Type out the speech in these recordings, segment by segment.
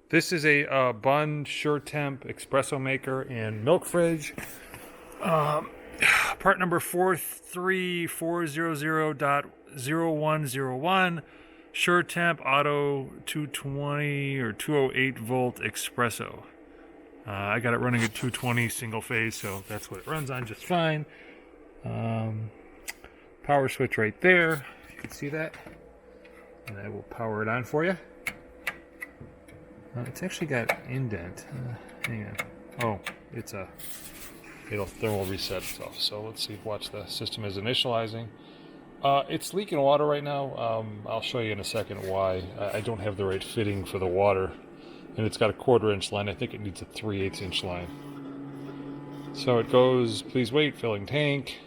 This is a Bunn Temp espresso maker and milk fridge. Part number 43400.0101 Temp Auto 220 or 208 volt espresso. I got it running at 220 single phase, so that's what it runs on just fine. Power switch right there. You can see that. And I will power it on for you. It's actually got indent. Hang on. Oh, it'll thermal reset itself. So let's see. Watch, the system is initializing. It's leaking water right now. I'll show you in a second why. I don't have the right fitting for the water, and it's got a 1/4 inch line. I think it needs a 3/8 inch line. So it goes, please wait, filling tank.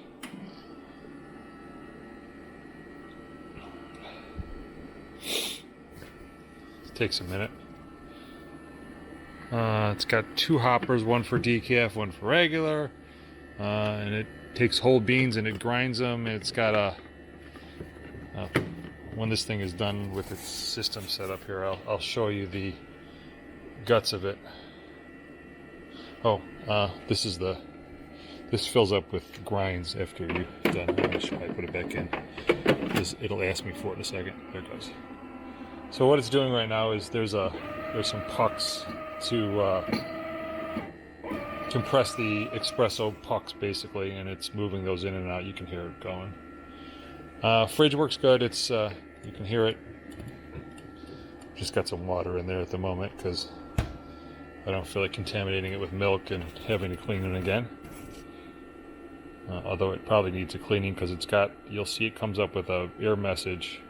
It takes a minute. It's got 2 hoppers, one for decaf, one for regular, and it takes whole beans and it grinds them. And it's got when this thing is done with its system set up here, I'll show you the guts of it. Oh, this fills up with grinds after you're done. I should probably put it back in. It'll ask me for it in a second. There it goes. So what it's doing right now is there's some pucks to compress the espresso pucks basically, and it's moving those in and out. You can hear it going. Fridge works good. It's you can hear it. Just got some water in there at the moment because I don't feel like contaminating it with milk and having to clean it again. Although it probably needs a cleaning because you'll see it comes up with a error message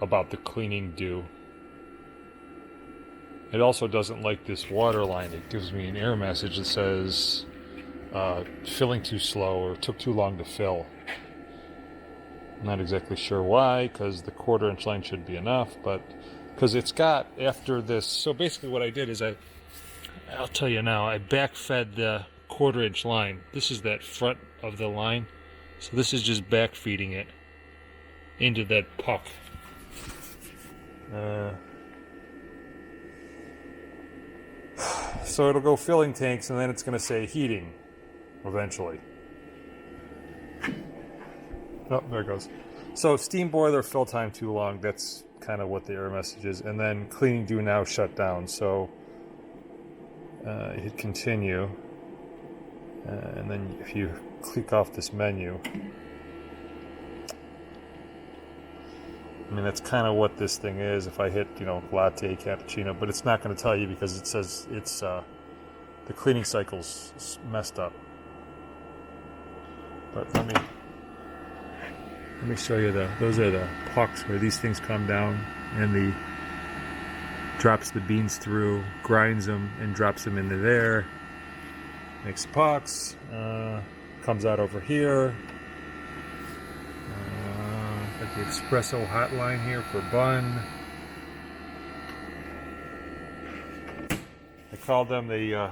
about the cleaning due. It also doesn't like this water line. It gives me an error message that says filling too slow or took too long to fill. I'm not exactly sure why, because the 1/4 inch line should be enough, but because it's got after this. So basically what I did is I'll tell you now, I backfed the 1/4 inch line. This is that front of the line. So this is just back feeding it into that puck. So it'll go filling tanks, and then it's going to say heating eventually. Oh, there it goes. So steam boiler, fill time too long. That's kind of what the error message is. And then cleaning due now, shut down. So hit continue. And then if you click off this menu, I mean, that's kind of what this thing is. If I hit, latte, cappuccino, but it's not going to tell you because it says it's the cleaning cycle's messed up. But let me show you those are the pucks where these things come down, and drops the beans through, grinds them, and drops them into there. Makes the pucks. Comes out over here. Got the espresso hotline here for Bunn. I called them. They're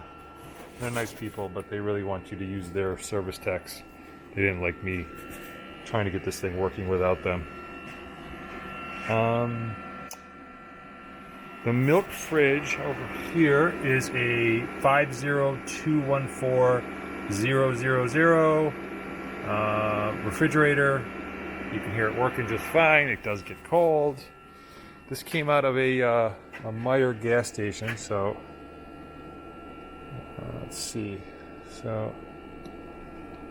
nice people, but they really want you to use their service techs. They didn't like me trying to get this thing working without them. The milk fridge over here is a 50214.000 refrigerator. You can hear it working just fine. It does get cold. This came out of a Meyer gas station, so let's see. So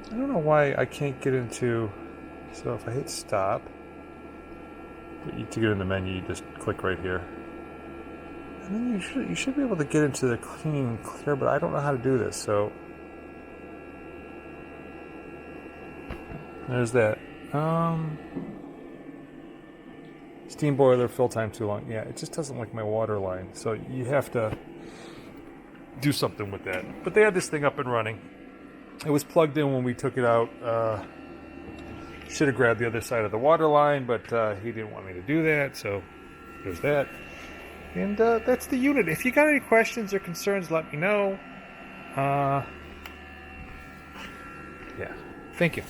I don't know why I can't get into. So if I hit stop, to get in the menu, you just click right here, and then you should be able to get into the clean and clear. But I don't know how to do this. So there's that. Steam boiler, fill time too long. Yeah, it just doesn't like my water line. So you have to do something with that. But they had this thing up and running. It was plugged in when we took it out. Should have grabbed the other side of the water line, but he didn't want me to do that. So there's that. And that's the unit. If you got any questions or concerns, let me know. Yeah. Thank you.